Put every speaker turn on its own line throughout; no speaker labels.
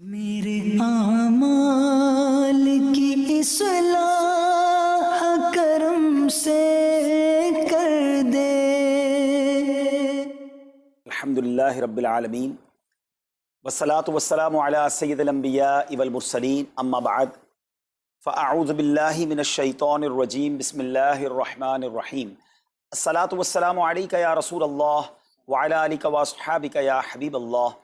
میرے اعمال کی اصلاح کرم سے کر دے۔
الحمدللہ رب العالمین والصلاة والسلام علی سید الانبیاء والمرسلین اما بعد فاعوذ باللہ من الشیطان الرجیم بسم اللہ الرحمن الرحیم الصلاة والسلام علیک یا رسول اللہ وعلی آلک واصحابک یا حبیب اللہ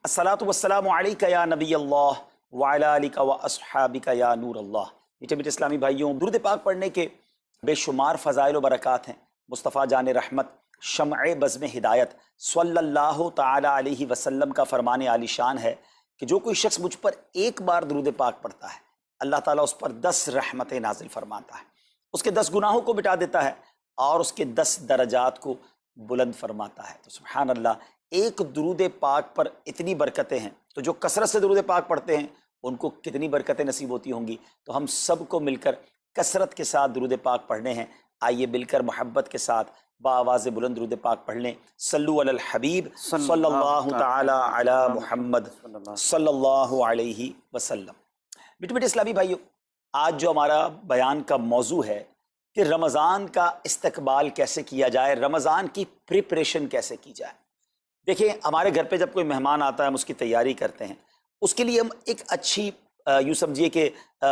الصلاة والسلام علیک یا نبی اللہ وعلی آلک واصحابک یا نور اللہ۔ میٹھے میٹھے اسلامی بھائیوں، درود پاک پڑھنے کے بے شمار فضائل و برکات ہیں۔ مصطفیٰ جان رحمت شمع بزم ہدایت صلی اللہ تعالی علیہ وسلم کا فرمان عالی شان ہے کہ جو کوئی شخص مجھ پر ایک بار درود پاک پڑھتا ہے، اللہ تعالیٰ اس پر 10 رحمتیں نازل فرماتا ہے، اس کے 10 گناہوں کو مٹا دیتا ہے اور اس کے 10 درجات کو بلند فرماتا ہے۔ تو سبحان اللہ، ایک درود پاک پر اتنی برکتیں ہیں، تو جو کثرت سے درود پاک پڑھتے ہیں ان کو کتنی برکتیں نصیب ہوتی ہوں گی۔ تو ہم سب کو مل کر کثرت کے ساتھ درود پاک پڑھنے ہیں۔ آئیے مل کر محبت کے ساتھ بآواز بلند درود پاک پڑھ لیں۔ صلو علی الحبیب صلی اللہ تعالی علی محمد صلی اللہ علیہ وسلم۔ میٹھے میٹھے اسلامی بھائیو، آج جو ہمارا بیان کا موضوع ہے کہ رمضان کا استقبال کیسے کیا جائے، رمضان کی پریپریشن کیسے کی جائے۔ دیکھیں، ہمارے گھر پہ جب کوئی مہمان آتا ہے ہم اس کی تیاری کرتے ہیں، اس کے لیے ہم ایک اچھی یوں سمجھیے کہ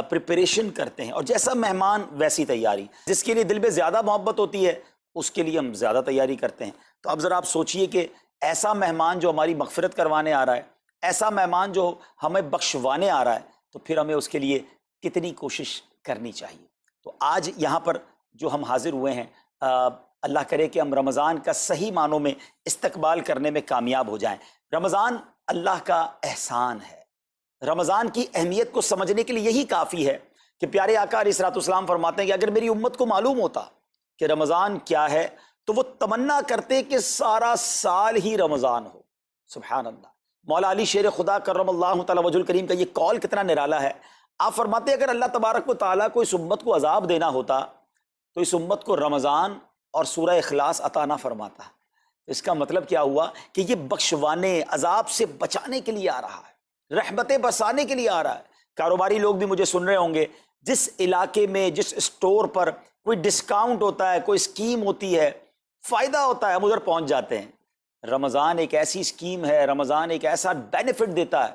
پریپریشن کرتے ہیں، اور جیسا مہمان ویسی تیاری۔ جس کے لیے دل میں زیادہ محبت ہوتی ہے اس کے لیے ہم زیادہ تیاری کرتے ہیں۔ تو اب ذرا آپ سوچئے کہ ایسا مہمان جو ہماری مغفرت کروانے آ رہا ہے، ایسا مہمان جو ہمیں بخشوانے آ رہا ہے، تو پھر ہمیں اس کے لیے کتنی کوشش کرنی چاہیے۔ تو آج یہاں پر جو ہم حاضر ہوئے ہیں، اللہ کرے کہ ہم رمضان کا صحیح معنوں میں استقبال کرنے میں کامیاب ہو جائیں۔ رمضان اللہ کا احسان ہے۔ رمضان کی اہمیت کو سمجھنے کے لیے یہی کافی ہے کہ پیارے آقا علیہ الصلوۃ والسلام فرماتے ہیں کہ اگر میری امت کو معلوم ہوتا کہ رمضان کیا ہے تو وہ تمنا کرتے کہ سارا سال ہی رمضان ہو۔ سبحان اللہ۔ مولا علی شیر خدا کرم اللہ تعالی وجہ الکریم کا یہ قول کتنا نرالا ہے۔ آپ فرماتے ہیں اگر اللہ تبارک و تعالیٰ کو اس امت کو عذاب دینا ہوتا تو اس امت کو رمضان اور سورہ اخلاص عطا نہ فرماتا۔ اس کا مطلب کیا ہوا کہ یہ بخشوانے، عذاب سے بچانے کے لیے آ رہا ہے، رحمتیں برسانے کے لیے آ رہا ہے۔ کاروباری لوگ بھی مجھے سن رہے ہوں گے، جس علاقے میں جس اسٹور پر کوئی ڈسکاؤنٹ ہوتا ہے، کوئی اسکیم ہوتی ہے، فائدہ ہوتا ہے، ہم ادھر پہنچ جاتے ہیں۔ رمضان ایک ایسی اسکیم ہے، رمضان ایک ایسا بینیفٹ دیتا ہے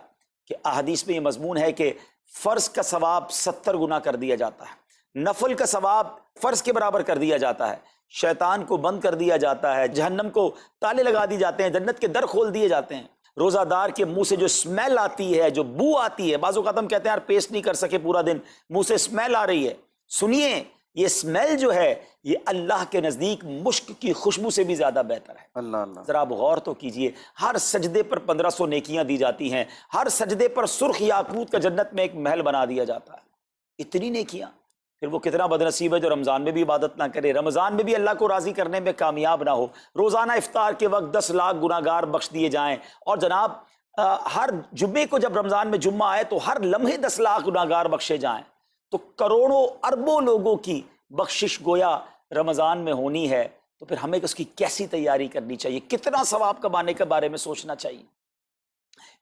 کہ احادیث میں یہ مضمون ہے کہ فرض کا ثواب 70 گنا کر دیا جاتا ہے، نفل کا ثواب فرض کے برابر کر دیا جاتا ہے، شیطان کو بند کر دیا جاتا ہے، جہنم کو تالے لگا دی جاتے ہیں، جنت کے در کھول دیے جاتے ہیں۔ روزہ دار کے منہ سے جو اسمیل آتی ہے، جو بو آتی ہے، بعض اوقات ہم کہتے ہیں یار پیسٹ نہیں کر سکے پورا دن، منہ سے اسمیل آ رہی ہے۔ سنیے، یہ اسمیل جو ہے یہ اللہ کے نزدیک مشک کی خوشبو سے بھی زیادہ بہتر ہے۔ اللہ اللہ، ذرا آپ غور تو کیجئے، ہر سجدے پر 1500 نیکیاں دی جاتی ہیں، ہر سجدے پر سرخ یاقوت کا جنت میں ایک محل بنا دیا جاتا ہے۔ اتنی نیکیاں، پھر وہ کتنا بد نصیب ہے جو رمضان میں بھی عبادت نہ کرے، رمضان میں بھی اللہ کو راضی کرنے میں کامیاب نہ ہو۔ روزانہ افطار کے وقت 10 لاکھ گناہگار بخش دیے جائیں، اور جناب ہر جمعے کو جب رمضان میں جمعہ آئے تو ہر لمحے 10 لاکھ گناہگار بخشے جائیں، تو کروڑوں اربوں لوگوں کی بخشش گویا رمضان میں ہونی ہے۔ تو پھر ہمیں اس کی کیسی تیاری کرنی چاہیے، کتنا ثواب کمانے کے بارے میں سوچنا چاہیے۔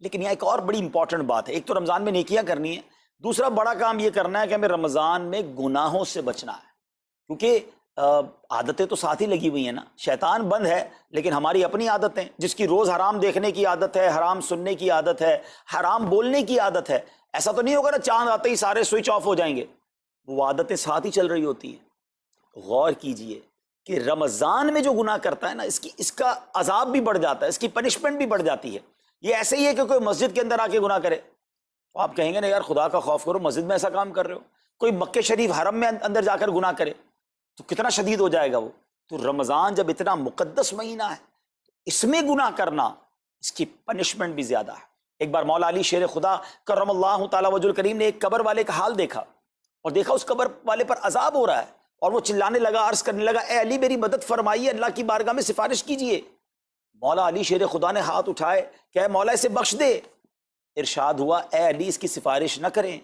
لیکن یہاں ایک اور بڑی امپورٹنٹ بات ہے، ایک تو رمضان میں نیکیاں کرنی ہے، دوسرا بڑا کام یہ کرنا ہے کہ ہمیں رمضان میں گناہوں سے بچنا ہے، کیونکہ عادتیں تو ساتھ ہی لگی ہوئی ہیں نا۔ شیطان بند ہے لیکن ہماری اپنی عادتیں، جس کی روز حرام دیکھنے کی عادت ہے، حرام سننے کی عادت ہے، حرام بولنے کی عادت ہے۔ ایسا تو نہیں ہوگا نا چاند آتے ہی سارے سوئچ آف ہو جائیں گے، وہ عادتیں ساتھ ہی چل رہی ہوتی ہیں۔ غور کیجئے کہ رمضان میں جو گناہ کرتا ہے نا، اس کا عذاب بھی بڑھ جاتا ہے، اس کی پنشمنٹ بھی بڑھ جاتی ہے۔ یہ ایسے ہی ہے کہ کوئی مسجد کے اندر آ کے گناہ کرے، تو آپ کہیں گے نا یار خدا کا خوف کرو، مسجد میں ایسا کام کر رہے ہو۔ کوئی مکہ شریف حرم میں اندر جا کر گناہ کرے تو کتنا شدید ہو جائے گا وہ۔ تو رمضان جب اتنا مقدس مہینہ ہے، اس میں گناہ کرنا، اس کی پنشمنٹ بھی زیادہ ہے۔ ایک بار مولا علی شیر خدا کرم اللہ تعالی وجہ الکریم نے ایک قبر والے کا حال دیکھا، اور دیکھا اس قبر والے پر عذاب ہو رہا ہے، اور وہ چلانے لگا، عرض کرنے لگا اے علی میری مدد فرمائیے، اللہ کی بارگاہ میں سفارش کیجئے۔ مولا علی شیر خدا نے ہاتھ اٹھائے کہ اے مولا اسے بخش دے۔ ارشاد ہوا اے علی اس کی سفارش نہ کریں۔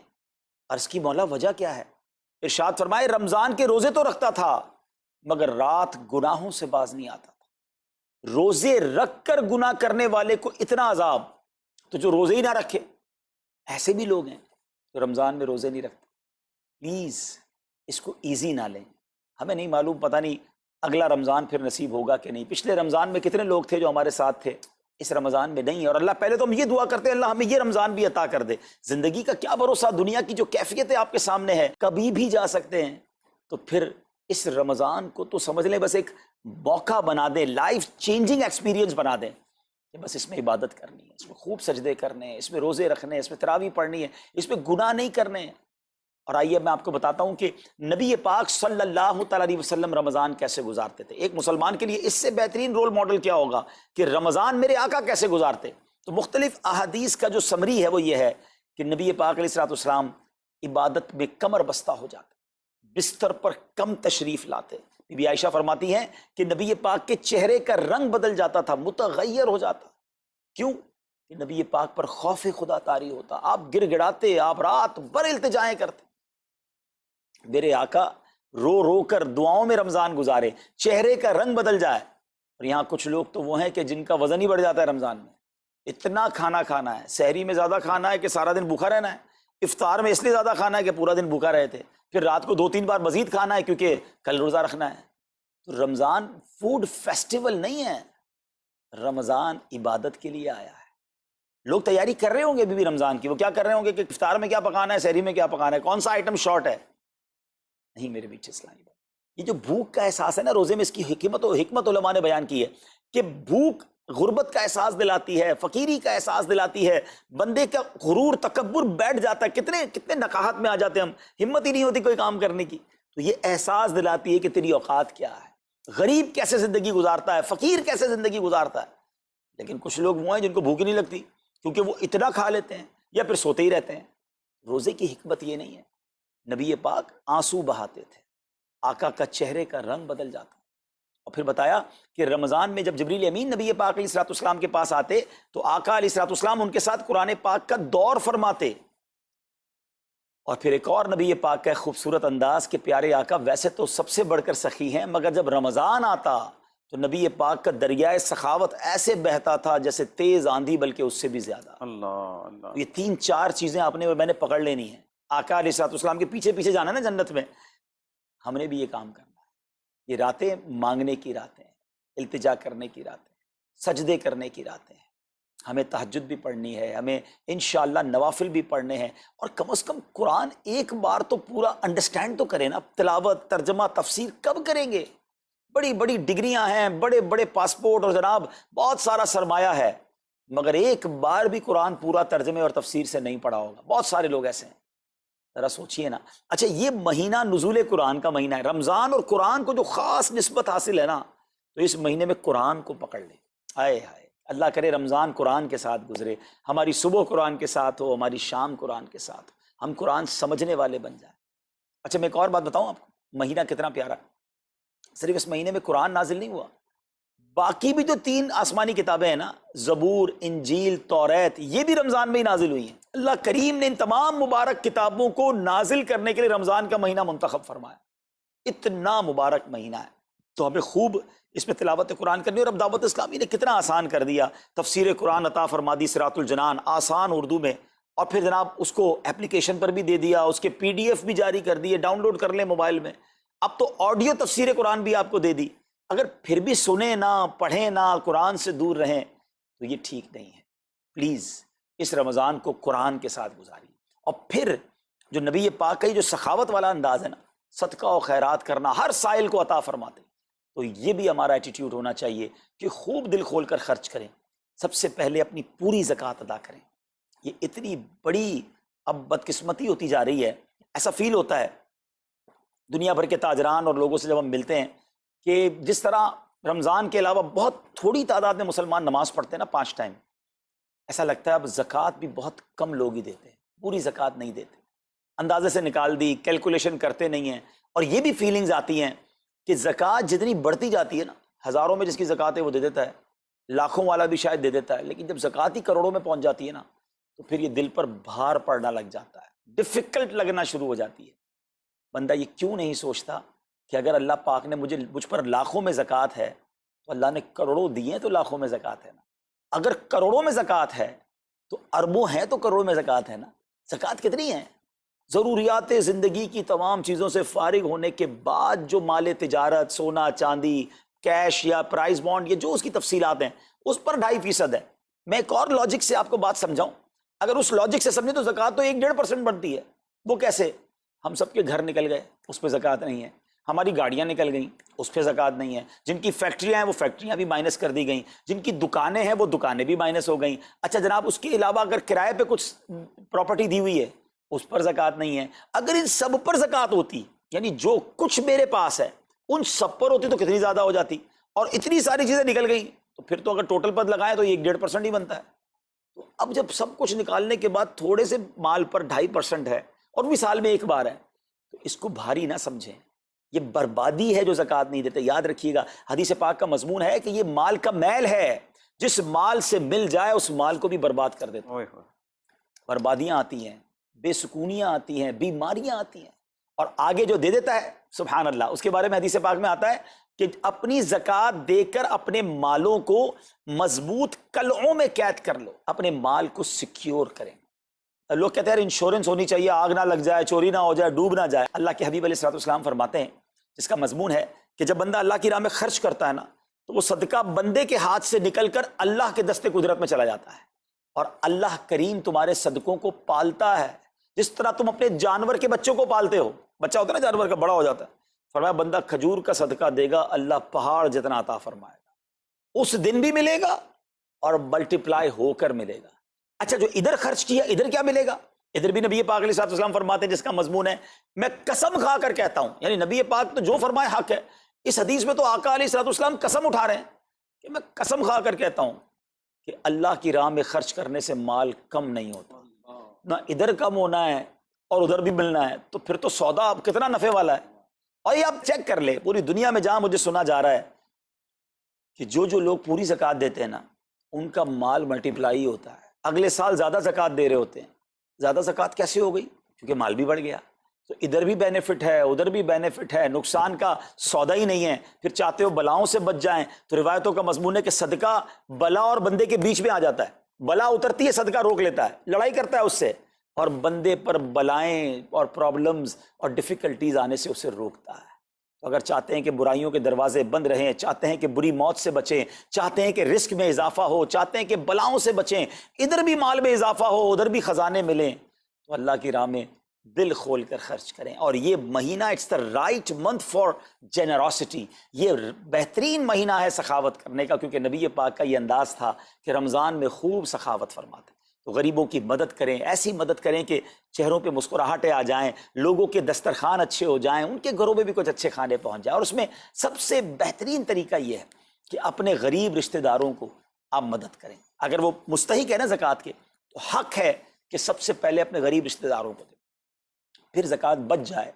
عرض کی مولا وجہ کیا ہے؟ ارشاد فرمائے رمضان کے روزے تو رکھتا تھا مگر رات گناہوں سے باز نہیں آتا تھا۔ روزے رکھ کر گناہ کرنے والے کو اتنا عذاب، تو جو روزے ہی نہ رکھے ایسے بھی لوگ ہیں جو رمضان میں روزے نہیں رکھتے. پلیز اس کو ایزی نہ لیں. ہمیں نہیں معلوم، پتہ نہیں اگلا رمضان پھر نصیب ہوگا کہ نہیں. پچھلے رمضان میں کتنے لوگ تھے جو ہمارے ساتھ تھے، اس رمضان میں نہیں. اور اللہ پہلے تو ہم یہ دعا کرتے ہیں اللہ ہمیں یہ رمضان بھی عطا کر دے. زندگی کا کیا بھروسہ، دنیا کی جو کیفیت آپ کے سامنے ہے کبھی بھی جا سکتے ہیں. تو پھر اس رمضان کو تو سمجھ لیں بس ایک موقع بنا دیں، لائف چینجنگ ایکسپیرینس بنا دیں کہ بس اس میں عبادت کرنی ہے، اس میں خوب سجدے کرنے ہیں، اس میں روزے رکھنے ہیں، اس میں تراویح پڑھنی ہے، اس میں گناہ نہیں کرنے ہیں. اور آئیے میں آپ کو بتاتا ہوں کہ نبی پاک صلی اللہ تعالیٰ علیہ وسلم رمضان کیسے گزارتے تھے. ایک مسلمان کے لیے اس سے بہترین رول ماڈل کیا ہوگا کہ رمضان میرے آقا کیسے گزارتے. تو مختلف احادیث کا جو سمری ہے وہ یہ ہے کہ نبی پاک علیہ الصلوۃ والسلام عبادت میں کمر بستہ ہو جاتے، بستر پر کم تشریف لاتے. بی بی عائشہ فرماتی ہیں کہ نبی پاک کے چہرے کا رنگ بدل جاتا تھا، متغیر ہو جاتا. کیوں؟ کہ نبی پاک پر خوف خدا طاری ہوتا. آپ گر گڑاتے، آپ رات بھر التجائیں کرتے. میرے آقا رو رو کر دعاؤں میں رمضان گزارے، چہرے کا رنگ بدل جائے. اور یہاں کچھ لوگ تو وہ ہیں کہ جن کا وزن ہی بڑھ جاتا ہے رمضان میں. اتنا کھانا کھانا ہے، سحری میں زیادہ کھانا ہے کہ سارا دن بھوکا رہنا ہے، افطار میں اس لیے زیادہ کھانا ہے کہ پورا دن بھوکا رہے تھے، پھر رات کو 2-3 بار مزید کھانا ہے کیونکہ کل روزہ رکھنا ہے. تو رمضان فوڈ فیسٹیول نہیں ہے، رمضان عبادت کے لیے آیا ہے. لوگ تیاری کر رہے ہوں گے بھی رمضان کی، وہ کیا کر رہے ہوں گے کہ افطار میں کیا پکانا ہے، سحری میں کیا پکانا ہے، کون سا آئٹم شارٹ ہے. نہیں میرے بیچ اسلامی بات، یہ جو بھوک کا احساس ہے نا روزے میں، اس کی حکمت علماء نے بیان کی ہے کہ بھوک غربت کا احساس دلاتی ہے، فقیری کا احساس دلاتی ہے، بندے کا غرور تکبر بیٹھ جاتا ہے. کتنے نقاہت میں آ جاتے ہیں ہم، ہمت ہی نہیں ہوتی کوئی کام کرنے کی. تو یہ احساس دلاتی ہے کہ تیری اوقات کیا ہے، غریب کیسے زندگی گزارتا ہے، فقیر کیسے زندگی گزارتا ہے. لیکن کچھ لوگ وہ ہیں جن کو بھوک ہی نہیں لگتی کیونکہ وہ اتنا کھا لیتے ہیں یا پھر سوتے ہی رہتے ہیں. روزے کی حکمت یہ نہیں ہے. نبی پاک آنسو بہاتے تھے، آقا کا چہرے کا رنگ بدل جاتا. اور پھر بتایا کہ رمضان میں جب جبریل امین نبی پاک علیہ الصلوۃ والسلام کے پاس آتے تو آقا علیہ الصلوۃ والسلام ان کے ساتھ قرآن پاک کا دور فرماتے. اور پھر ایک اور نبی پاک کا خوبصورت انداز کہ پیارے آقا ویسے تو سب سے بڑھ کر سخی ہیں، مگر جب رمضان آتا تو نبی پاک کا دریائے سخاوت ایسے بہتا تھا جیسے تیز آندھی، بلکہ اس سے بھی زیادہ.
اللہ اللہ.
یہ 3-4 چیزیں آپ نے اور میں نے پکڑ لینی ہیں. آقا علیہ الصلوۃ والسلام کے پیچھے پیچھے جانا ہے نا جنت میں، ہم نے بھی یہ کام کرنا ہے. یہ راتیں مانگنے کی راتیں ہیں، التجا کرنے کی راتیں ہیں، سجدے کرنے کی راتیں ہیں. ہمیں تہجد بھی پڑھنی ہے، ہمیں انشاءاللہ نوافل بھی پڑھنے ہیں. اور کم از کم قرآن ایک بار تو پورا انڈرسٹینڈ تو کریں نا. تلاوت، ترجمہ، تفسیر کب کریں گے؟ بڑی بڑی ڈگریاں ہیں، بڑے بڑے پاسپورٹ اور جناب بہت سارا سرمایہ ہے، مگر ایک بار بھی قرآن پورا ترجمے اور تفسیر سے نہیں پڑھا ہوگا. بہت سارے لوگ ایسے ہیں. ذرا سوچئے نا. اچھا یہ مہینہ نزول قرآن کا مہینہ ہے، رمضان، اور قرآن کو جو خاص نسبت حاصل ہے نا، تو اس مہینے میں قرآن کو پکڑ لیں. ہائے ہائے، اللہ کرے رمضان قرآن کے ساتھ گزرے، ہماری صبح قرآن کے ساتھ ہو، ہماری شام قرآن کے ساتھ ہو، ہم قرآن سمجھنے والے بن جائیں. اچھا میں ایک اور بات بتاؤں آپ کو، مہینہ کتنا پیارا ہے. صرف اس مہینے میں قرآن نازل نہیں ہوا، باقی بھی جو 3 آسمانی کتابیں ہیں نا، زبور، انجیل، توریت، یہ بھی رمضان میں ہی نازل ہوئی ہیں. اللہ کریم نے ان تمام مبارک کتابوں کو نازل کرنے کے لیے رمضان کا مہینہ منتخب فرمایا. اتنا مبارک مہینہ ہے تو ہمیں خوب اس میں تلاوت قرآن کرنی. اور اب دعوت اسلامی نے کتنا آسان کر دیا، تفسیر قرآن عطا فرما دی، صراط الجنان آسان اردو میں، اور پھر جناب اس کو اپلیکیشن پر بھی دے دیا، اس کے PDF بھی جاری کر دیے، ڈاؤن لوڈ کر لیں موبائل میں. اب تو آڈیو تفسیر قرآن بھی آپ کو دے دی. اگر پھر بھی سنیں نہ، پڑھیں نہ، قرآن سے دور رہیں تو یہ ٹھیک نہیں ہے. پلیز اس رمضان کو قرآن کے ساتھ گزاری. اور پھر جو نبی پاک کا جو سخاوت والا انداز ہے نا، صدقہ و خیرات کرنا، ہر سائل کو عطا فرماتے، تو یہ بھی ہمارا ایٹیٹیوڈ ہونا چاہیے کہ خوب دل کھول کر خرچ کریں. سب سے پہلے اپنی پوری زکوٰۃ ادا کریں. یہ اتنی بڑی اب بدقسمتی ہوتی جا رہی ہے. ایسا فیل ہوتا ہے دنیا بھر کے تاجران اور لوگوں سے جب ہم ملتے ہیں کہ جس طرح رمضان کے علاوہ بہت تھوڑی تعداد میں مسلمان نماز پڑھتے ہیں نا 5 ٹائم، ایسا لگتا ہے اب زکوٰۃ بھی بہت کم لوگ ہی دیتے ہیں، پوری زکوٰۃ نہیں دیتے، اندازے سے نکال دی، کیلکولیشن کرتے نہیں ہیں. اور یہ بھی فیلنگز آتی ہیں کہ زکوٰۃ جتنی بڑھتی جاتی ہے نا، ہزاروں میں جس کی زکوٰۃ ہے وہ دے دیتا ہے، لاکھوں والا بھی شاید دے دیتا ہے، لیکن جب زکوٰۃ ہی کروڑوں میں پہنچ جاتی ہے نا تو پھر یہ دل پر بھار پڑنا لگ جاتا ہے، ڈیفیکلٹ لگنا شروع ہو جاتی ہے. بندہ یہ کیوں نہیں سوچتا کہ اگر اللہ پاک نے مجھ پر لاکھوں میں زکوٰۃ ہے تو اللہ نے کروڑوں دیے تو لاکھوں میں زکوٰۃ ہے نا. اگر کروڑوں میں زکوٰۃ ہے تو اربوں ہیں تو کروڑوں میں زکوٰۃ ہے نا. زکوٰۃ کتنی ہے؟ ضروریات زندگی کی تمام چیزوں سے فارغ ہونے کے بعد جو مال تجارت، سونا چاندی، کیش یا پرائز بانڈ، یہ جو اس کی تفصیلات ہیں، اس پر 2.5% ہے. میں ایک اور لاجک سے آپ کو بات سمجھاؤں. اگر اس لاجک سے سمجھیں تو زکوٰۃ تو 1-1.5% بنتی ہے. وہ کیسے؟ ہم سب کے گھر نکل گئے، اس پہ زکوٰۃ نہیں ہے. ہماری گاڑیاں نکل گئیں، اس پہ زکوٰۃ نہیں ہے. جن کی فیکٹریاں ہیں وہ فیکٹریاں بھی مائنس کر دی گئیں. جن کی دکانیں ہیں وہ دکانیں بھی مائنس ہو گئیں. اچھا جناب، اس کے علاوہ اگر کرائے پہ کچھ پراپرٹی دی ہوئی ہے اس پر زکوٰۃ نہیں ہے. اگر ان سب پر زکوٰۃ ہوتی، یعنی جو کچھ میرے پاس ہے ان سب پر ہوتی، تو کتنی زیادہ ہو جاتی. اور اتنی ساری چیزیں نکل گئیں تو پھر تو اگر ٹوٹل پر لگائیں تو 1-1.5% ہی بنتا ہے. تو اب جب سب کچھ نکالنے کے بعد تھوڑے سے مال پر 2.5% ہے اور بھی سال میں ایک بار ہے، تو اس کو بھاری نہ سمجھیں. یہ بربادی ہے جو زکوٰۃ نہیں دیتے. یاد رکھیے گا، حدیث پاک کا مضمون ہے کہ یہ مال کا میل ہے، جس مال سے مل جائے اس مال کو بھی برباد کر دیتا ہے. بربادیاں آتی ہیں، بے سکونیاں آتی ہیں، بیماریاں آتی ہیں. اور آگے جو دے دیتا ہے سبحان اللہ، اس کے بارے میں حدیث پاک میں آتا ہے کہ اپنی زکوٰۃ دے کر اپنے مالوں کو مضبوط قلعوں میں قید کر لو، اپنے مال کو سیکیور کریں. لوگ کہتے ہیں انشورنس ہونی چاہیے، آگ نہ لگ جائے، چوری نہ ہو جائے، ڈوب نہ جائے. اللہ کے حبیب علیہ الصلوۃ والسلام فرماتے ہیں، جس کا مضمون ہے کہ جب بندہ اللہ کی راہ میں خرچ کرتا ہے نا، تو وہ صدقہ بندے کے ہاتھ سے نکل کر اللہ کے دستے قدرت میں چلا جاتا ہے. اور اللہ کریم تمہارے صدقوں کو پالتا ہے جس طرح تم اپنے جانور کے بچوں کو پالتے ہو. بچہ ہوتا ہے نا جانور کا، بڑا ہو جاتا ہے. فرمایا بندہ کھجور کا صدقہ دے گا، اللہ پہاڑ جتنا عطا فرمائے گا. اس دن بھی ملے گا اور ملٹیپلائی ہو کر ملے گا. اچھا، جو ادھر خرچ کیا ادھر کیا ملے گا؟ ادھر بھی نبی پاک علیہ الصلوۃ والسلام فرماتے ہیں، جس کا مضمون ہے میں قسم کھا کر کہتا ہوں، یعنی نبی پاک تو جو فرمائے حق ہے. اس حدیث میں تو آقا علیہ الصلوۃ والسلام قسم اٹھا رہے ہیں کہ میں قسم کھا کر کہتا ہوں کہ اللہ کی راہ میں خرچ کرنے سے مال کم نہیں ہوتا. نہ ادھر کم ہونا ہے اور ادھر بھی ملنا ہے، تو پھر تو سودا اب کتنا نفع والا ہے. اور یہ آپ چیک کر لیں، پوری دنیا میں جہاں مجھے سنا جا رہا ہے کہ جو لوگ پوری زکوٰۃ دیتے ہیں نا، ان کا مال ملٹیپلائی ہوتا ہے. اگلے سال زیادہ زکوٰۃ دے رہے ہوتے ہیں. زیادہ زکوٰۃ کیسے ہو گئی؟ کیونکہ مال بھی بڑھ گیا. تو ادھر بھی بینیفٹ ہے، ادھر بھی بینیفٹ ہے، نقصان کا سودا ہی نہیں ہے. پھر چاہتے ہو بلاؤں سے بچ جائیں، تو روایتوں کا مضمون ہے کہ صدقہ بلا اور بندے کے بیچ میں آ جاتا ہے. بلا اترتی ہے، صدقہ روک لیتا ہے، لڑائی کرتا ہے اس سے، اور بندے پر بلائیں اور پرابلمز اور ڈیفیکلٹیز آنے سے اسے روکتا ہے. تو اگر چاہتے ہیں کہ برائیوں کے دروازے بند رہیں، چاہتے ہیں کہ بری موت سے بچیں، چاہتے ہیں کہ رزق میں اضافہ ہو، چاہتے ہیں کہ بلاؤں سے بچیں، ادھر بھی مال میں اضافہ ہو، ادھر بھی خزانے ملیں، تو اللہ کی راہ میں دل کھول کر خرچ کریں. اور یہ مہینہ it's the right month for generosity. یہ بہترین مہینہ ہے سخاوت کرنے کا، کیونکہ نبی پاک کا یہ انداز تھا کہ رمضان میں خوب سخاوت فرماتے. تو غریبوں کی مدد کریں، ایسی مدد کریں کہ چہروں پہ مسکراہٹیں آ جائیں، لوگوں کے دسترخوان اچھے ہو جائیں، ان کے گھروں میں بھی کچھ اچھے کھانے پہنچ جائیں. اور اس میں سب سے بہترین طریقہ یہ ہے کہ اپنے غریب رشتہ داروں کو آپ مدد کریں. اگر وہ مستحق ہے نا زکوٰۃ کے، تو حق ہے کہ سب سے پہلے اپنے غریب رشتہ داروں کو دیں. پھر زکوٰۃ بچ جائے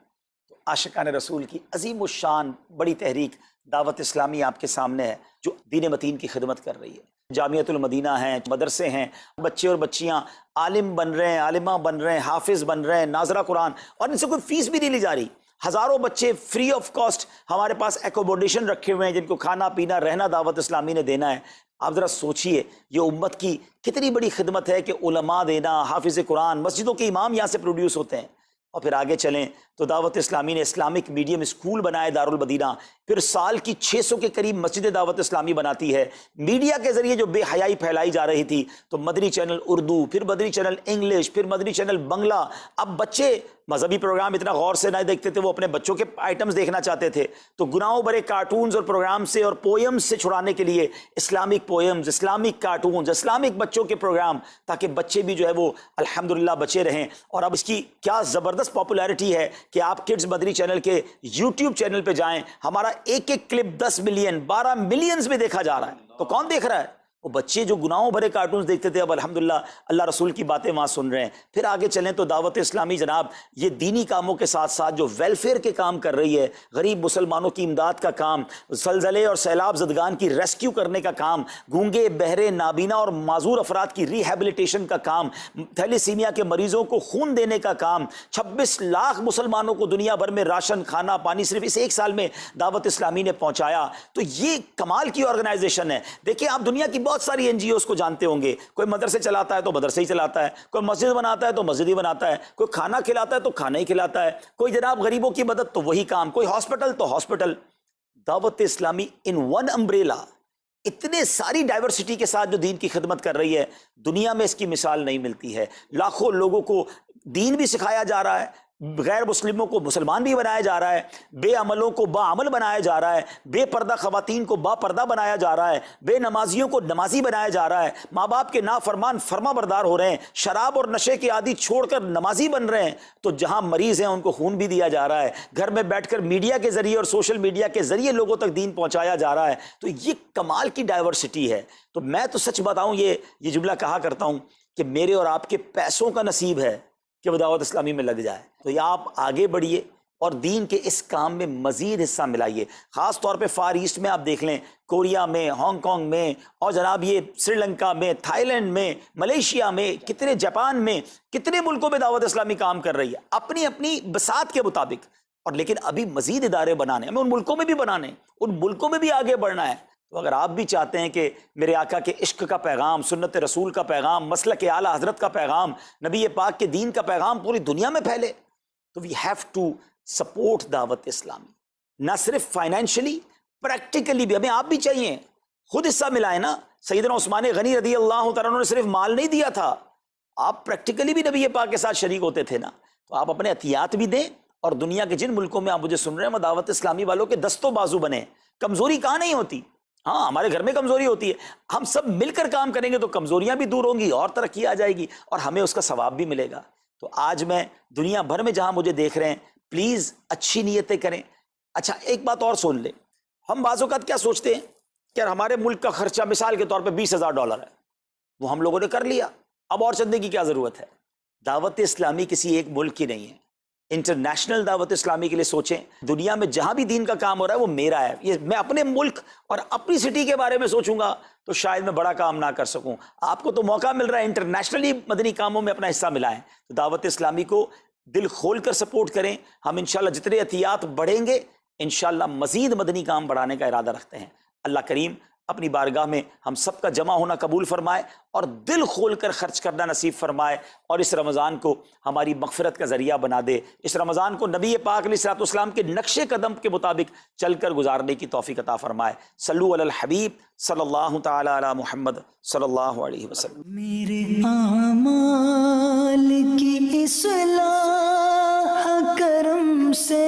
تو عاشقان رسول کی عظیم الشان بڑی تحریک دعوت اسلامی آپ کے سامنے ہے، جو دین متین کی خدمت کر رہی ہے. جامعۃ المدینہ ہیں، مدرسے ہیں، بچے اور بچیاں عالم بن رہے ہیں، عالمہ بن رہے ہیں، حافظ بن رہے ہیں، ناظرہ قرآن، اور ان سے کوئی فیس بھی نہیں لی جا رہی. ہزاروں بچے فری آف کاسٹ ہمارے پاس ایکوموڈیشن رکھے ہوئے ہیں، جن کو کھانا پینا رہنا دعوت اسلامی نے دینا ہے. آپ ذرا سوچئے یہ امت کی کتنی بڑی خدمت ہے کہ علماء دینا، حافظ قرآن، مسجدوں کے امام یہاں سے پروڈیوس ہوتے ہیں. اور پھر آگے چلیں تو دعوت اسلامی نے اسلامک میڈیم اسکول بنائے دارالمدینہ. پھر سال کی 600 کے قریب مسجد دعوت اسلامی بناتی ہے. میڈیا کے ذریعے جو بے حیائی پھیلائی جا رہی تھی، تو مدنی چینل اردو، پھر مدنی چینل انگلش، پھر مدنی چینل بنگلہ. اب بچے مذہبی پروگرام اتنا غور سے نہ دیکھتے تھے، وہ اپنے بچوں کے آئٹمز دیکھنا چاہتے تھے. تو گناہوں بھرے کارٹونز اور پروگرام سے اور پوئمز سے چھڑانے کے لیے Islamic poems, Islamic cartoons, Islamic بچوں کے پروگرام، تاکہ بچے بھی جو ہے وہ الحمدللہ بچے رہیں. اور اب اس کی کیا زبردست پاپولیرٹی ہے کہ آپ کڈز مدنی چینل کے یوٹیوب چینل پہ جائیں، ہمارا ایک ایک کلپ 10 ملین 12 ملینز میں دیکھا جا رہا ہے. تو کون دیکھ رہا ہے؟ وہ بچے جو گناہوں بھرے کارٹونز دیکھتے تھے، اب الحمدللہ اللہ رسول کی باتیں وہاں سن رہے ہیں. پھر آگے چلیں تو دعوت اسلامی جناب یہ دینی کاموں کے ساتھ ساتھ جو ویلفیئر کے کام کر رہی ہے، غریب مسلمانوں کی امداد کا کام، زلزلے اور سیلاب زدگان کی ریسکیو کرنے کا کام، گونگے بہرے نابینا اور معذور افراد کی ریہیبلیٹیشن کا کام، تھیلیسیمیا کے مریضوں کو خون دینے کا کام، 26 لاکھ مسلمانوں کو دنیا بھر میں راشن، کھانا پانی صرف اس ایک سال میں دعوت اسلامی نے پہنچایا. تو یہ کمال کی آرگنائزیشن ہے. دیکھیں آپ دنیا کی بہت ساری NGOs کو جانتے ہوں گے، کوئی مدرسے چلاتا ہے تو مدرسے ہی چلاتا ہے، کوئی مسجد بناتا ہے تو مسجد ہی بناتا ہے، کوئی کھانا کھلاتا ہے تو کھانا ہی کھلاتا ہے، کوئی جناب غریبوں کی مدد تو وہی کام، کوئی ہاسپٹل تو ہاسپٹل۔ دعوت اسلامی ان ون امبریلا اتنے ساری ڈائیورسٹی کے ساتھ جو دین کی خدمت کر رہی ہے، دنیا میں اس کی مثال نہیں ملتی ہے۔ لاکھوں لوگوں کو دین بھی سکھایا جا رہا ہے، غیر مسلموں کو مسلمان بھی بنایا جا رہا ہے، بے عملوں کو با عمل بنایا جا رہا ہے، بے پردہ خواتین کو با پردہ بنایا جا رہا ہے، بے نمازیوں کو نمازی بنایا جا رہا ہے، ماں باپ کے نافرمان فرما بردار ہو رہے ہیں، شراب اور نشے کے عادی چھوڑ کر نمازی بن رہے ہیں، تو جہاں مریض ہیں ان کو خون بھی دیا جا رہا ہے، گھر میں بیٹھ کر میڈیا کے ذریعے اور سوشل میڈیا کے ذریعے لوگوں تک دین پہنچایا جا رہا ہے۔ تو یہ کمال کی ڈائیورسٹی ہے۔ تو میں تو سچ بتاؤں، یہ جملہ کہا کرتا ہوں کہ میرے اور آپ کے پیسوں کا نصیب ہے کہ وہ دعوت اسلامی میں لگ جائے۔ تو یہ آپ آگے بڑھیے اور دین کے اس کام میں مزید حصہ ملائیے۔ خاص طور پہ فار ایسٹ میں آپ دیکھ لیں، کوریا میں، ہانگ کانگ میں، اور جناب یہ سری لنکا میں، تھائی لینڈ میں، ملیشیا میں، کتنے جاپان میں، کتنے ملکوں میں دعوت اسلامی کام کر رہی ہے اپنی اپنی بساط کے مطابق۔ اور لیکن ابھی مزید ادارے بنانے، ہمیں ان ملکوں میں بھی بنانے، ان ملکوں میں بھی آگے بڑھنا ہے۔ تو اگر آپ بھی چاہتے ہیں کہ میرے آقا کے عشق کا پیغام، سنت رسول کا پیغام، مسلک اعلیٰ حضرت کا پیغام، نبی پاک کے دین کا پیغام پوری دنیا میں پھیلے، تو وی ہیو ٹو سپورٹ دعوت اسلامی، نہ صرف فائنینشلی، پریکٹیکلی بھی۔ ہمیں آپ بھی چاہیے، خود حصہ ملائیں نا۔ سیدنا عثمان غنی رضی اللہ تعالیٰ عنہ نے صرف مال نہیں دیا تھا، آپ پریکٹیکلی بھی نبی پاک کے ساتھ شریک ہوتے تھے نا۔ تو آپ اپنے عطیات بھی دیں، اور دنیا کے جن ملکوں میں آپ مجھے سن رہے ہیں وہ دعوت اسلامی والوں کے دستوں بازو بنے۔ کمزوری کہاں نہیں ہوتی، ہاں ہمارے گھر میں کمزوری ہوتی ہے، ہم سب مل کر کام کریں گے تو کمزوریاں بھی دور ہوں گی اور ترقی آ جائے گی، اور ہمیں اس کا ثواب بھی ملے گا۔ تو آج میں دنیا بھر میں جہاں مجھے دیکھ رہے ہیں، پلیز اچھی نیتیں کریں۔ اچھا ایک بات اور سن لیں، ہم بعض اوقات کیا سوچتے ہیں کہ ہمارے ملک کا خرچہ مثال کے طور پہ $20,000 ہے، وہ ہم لوگوں نے کر لیا، اب اور چندے کی کیا ضرورت ہے؟ دعوت اسلامی کسی ایک ملک کی نہیں ہے، انٹرنیشنل دعوت اسلامی کے لیے سوچیں۔ دنیا میں جہاں بھی دین کا کام ہو رہا ہے وہ میرا ہے، یہ میں اپنے ملک اور اپنی سٹی کے بارے میں سوچوں گا تو شاید میں بڑا کام نہ کر سکوں۔ آپ کو تو موقع مل رہا ہے انٹرنیشنلی مدنی کاموں میں اپنا حصہ ملائیں، تو دعوت اسلامی کو دل کھول کر سپورٹ کریں۔ ہم انشاءاللہ جتنے عطیات بڑھیں گے انشاءاللہ مزید مدنی کام بڑھانے کا ارادہ رکھتے ہیں۔ اللہ کریم اپنی بارگاہ میں ہم سب کا جمع ہونا قبول فرمائے اور دل کھول کر خرچ کرنا نصیب فرمائے، اور اس رمضان کو ہماری مغفرت کا ذریعہ بنا دے۔ اس رمضان کو نبی پاک علیہ الصلوۃ والسلام کے نقش قدم کے مطابق چل کر گزارنے کی توفیق عطا فرمائے۔ صلو علی الحبیب صلی اللہ تعالی علی محمد صلی اللہ علیہ وسلم۔
میرے اعمال کی اصلاح کرم سے